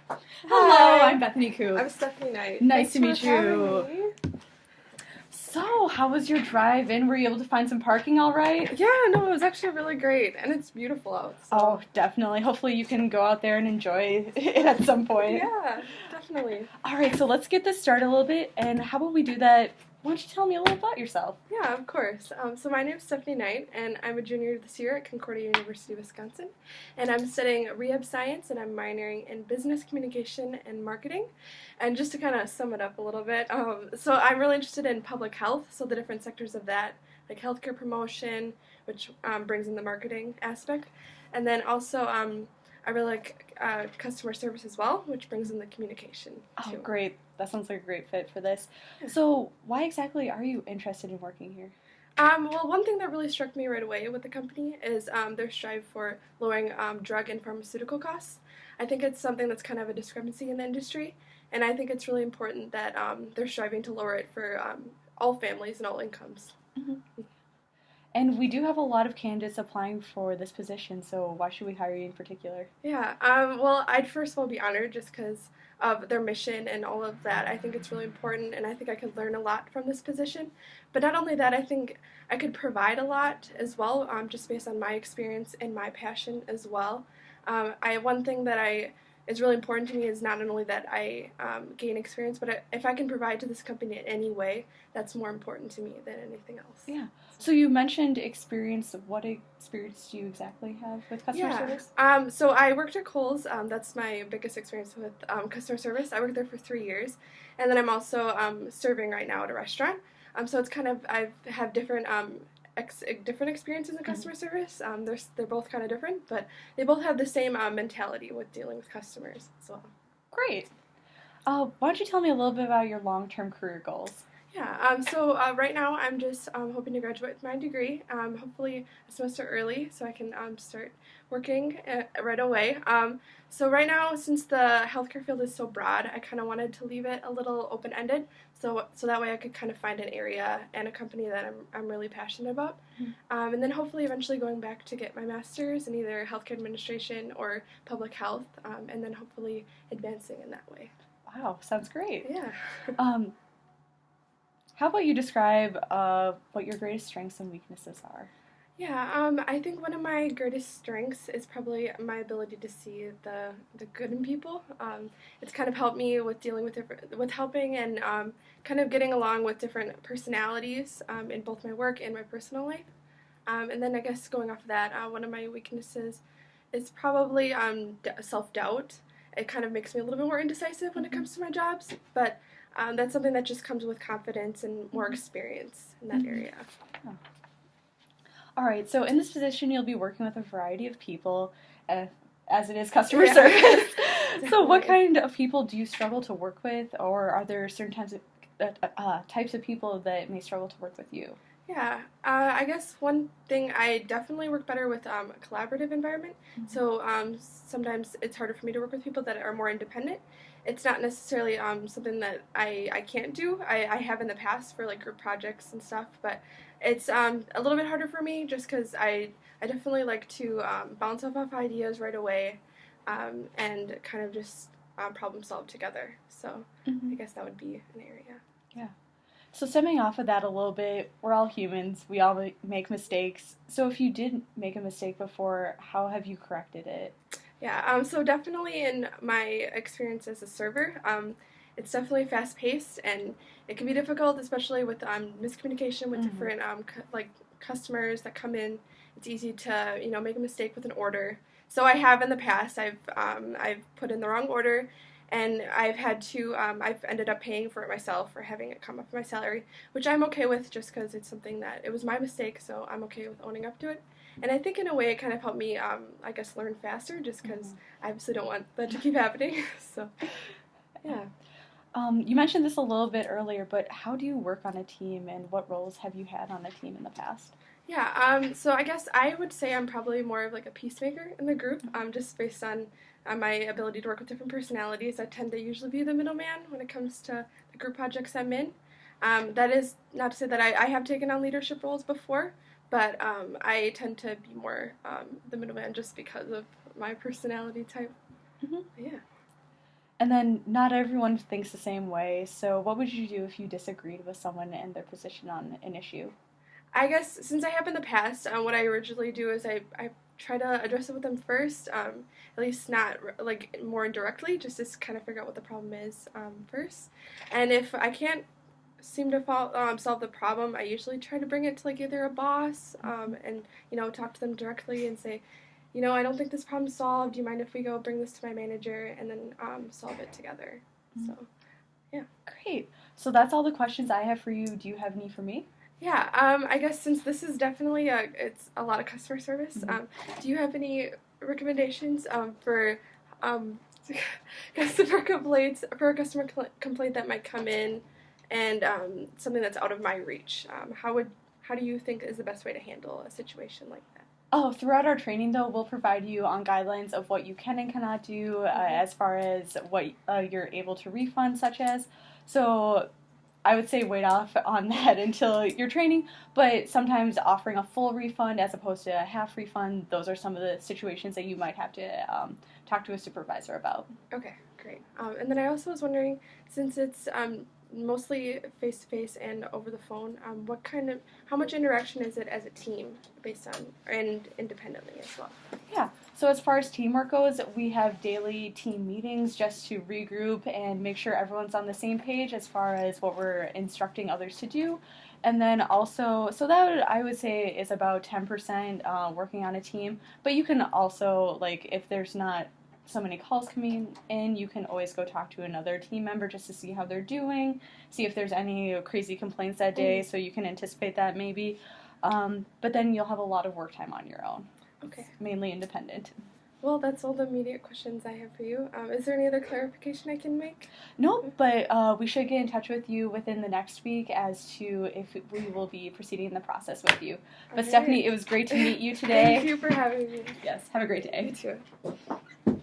Hello, Hi. I'm Bethany Coop. I'm Stephanie Knight. Nice to Thanks meet for you. having me. So, how was your drive in? Were you able to find some parking all right? Yeah, no, it was actually really great, and it's beautiful out. So. Oh, definitely. Hopefully you can go out there and enjoy it at some point. Yeah, definitely. All right, so let's get this started a little bit, and how about we do that? Why don't you tell me a little about yourself? Yeah, of course. So my name's Stephanie Knight, and I'm a junior this year at Concordia University, Wisconsin. And I'm studying rehab science, and I'm minoring in business communication and marketing. And just to kind of sum it up a little bit, so I'm really interested in public health, so the different sectors of that, like healthcare promotion, which brings in the marketing aspect. And then also I really like customer service as well, which brings in the communication too. Oh, great. That sounds like a great fit for this. So, why exactly are you interested in working here? Well, one thing that really struck me right away with the company is their strive for lowering drug and pharmaceutical costs. I think it's something that's kind of a discrepancy in the industry, and I think it's really important that they're striving to lower it for all families and all incomes. Mm-hmm. And we do have a lot of candidates applying for this position, so why should we hire you in particular? Yeah, well, I'd first of all be honored just because of their mission and all of that. I think it's really important, and I think I could learn a lot from this position. But not only that, I think I could provide a lot as well, just based on my experience and my passion as well. One thing that is really important to me is not only that I gain experience, but if I can provide to this company in any way, that's more important to me than anything else. Yeah. So you mentioned experience. What experience do you exactly have with customer service? So I worked at Kohl's. That's my biggest experience with customer service. I worked there for 3 years, and then I'm also serving right now at a restaurant. So it's kind of I have different different experiences in customer service. They're both kind of different, but they both have the same mentality with dealing with customers as well. Great. Why don't you tell me a little bit about your long-term career goals? Yeah, so right now I'm just hoping to graduate with my degree, hopefully a semester early so I can start working right away. So right now, since the healthcare field is so broad, I kind of wanted to leave it a little open-ended so that way I could kind of find an area and a company that I'm really passionate about. Mm-hmm. And then hopefully eventually going back to get my master's in either healthcare administration or public health, and then hopefully advancing in that way. Wow, sounds great. Yeah. How about you describe what your greatest strengths and weaknesses are? Yeah, I think one of my greatest strengths is probably my ability to see the good in people. It's kind of helped me with dealing with helping and kind of getting along with different personalities in both my work and my personal life. And then I guess going off of that, one of my weaknesses is probably self-doubt. It kind of makes me a little bit more indecisive when it comes to my jobs, but that's something that just comes with confidence and more experience in that area. Oh. All right, so in this position, you'll be working with a variety of people, as it is customer service. So what kind of people do you struggle to work with, or are there certain types of people that may struggle to work with you? Yeah, I guess one thing I definitely work better with a collaborative environment. Mm-hmm. So sometimes it's harder for me to work with people that are more independent. It's not necessarily something that I can't do. I have in the past for like group projects and stuff, but it's a little bit harder for me just because I definitely like to bounce off ideas right away and kind of just problem solve together. So mm-hmm. I guess that would be an area. Yeah. So stemming off of that a little bit, we're all humans. We all make mistakes. So if you did make a mistake before, how have you corrected it? Yeah, so definitely in my experience as a server, it's definitely fast-paced, and it can be difficult, especially with miscommunication with mm-hmm. different customers that come in. It's easy to make a mistake with an order. So I have in the past, I've put in the wrong order. And I've had to, I've ended up paying for it myself or having it come up my salary, which I'm okay with just because it's something that, it was my mistake, so I'm okay with owning up to it. And I think in a way it kind of helped me, I guess, learn faster just because I obviously don't want that to keep happening. So, yeah. You mentioned this a little bit earlier, but how do you work on a team and what roles have you had on a team in the past? Yeah, so I guess I would say I'm probably more of like a peacemaker in the group, just based on my ability to work with different personalities. I tend to usually be the middleman when it comes to the group projects I'm in. That is not to say that I have taken on leadership roles before, but I tend to be more the middleman just because of my personality type. Mm-hmm. Yeah. And then not everyone thinks the same way, so what would you do if you disagreed with someone and their position on an issue? I guess since I have in the past, what I originally do is I try to address it with them first, at least not like more indirectly, just to kind of figure out what the problem is first. And if I can't seem to solve the problem, I usually try to bring it to like either a boss and talk to them directly and say, I don't think this problem's solved. Do you mind if we go bring this to my manager and then solve it together? Mm-hmm. So, yeah. Great. So that's all the questions I have for you. Do you have any for me? Yeah, I guess since this is definitely it's a lot of customer service, do you have any recommendations for customer complaints for a customer complaint that might come in and something that's out of my reach? How do you think is the best way to handle a situation like that? Oh, throughout our training, though, we'll provide you on guidelines of what you can and cannot do as far as what you're able to refund, such as. So I would say wait off on that until your training, but sometimes offering a full refund as opposed to a half refund, those are some of the situations that you might have to talk to a supervisor about. Okay, great. And then I also was wondering, since it's mostly face-to-face and over the phone, how much interaction is it as a team based on, and independently as well? Yeah, so as far as teamwork goes, we have daily team meetings just to regroup and make sure everyone's on the same page as far as what we're instructing others to do. And then also, so that I would say is about 10% working on a team, but you can also, like, if there's not so many calls coming in, you can always go talk to another team member just to see how they're doing, see if there's any crazy complaints that day, so you can anticipate that maybe. But then you'll have a lot of work time on your own. Okay. It's mainly independent. Well, that's all the immediate questions I have for you. Is there any other clarification I can make? No, but we should get in touch with you within the next week as to if we will be proceeding in the process with you. But Stephanie, it was great to meet you today. Thank you for having me. Yes, have a great day. You too.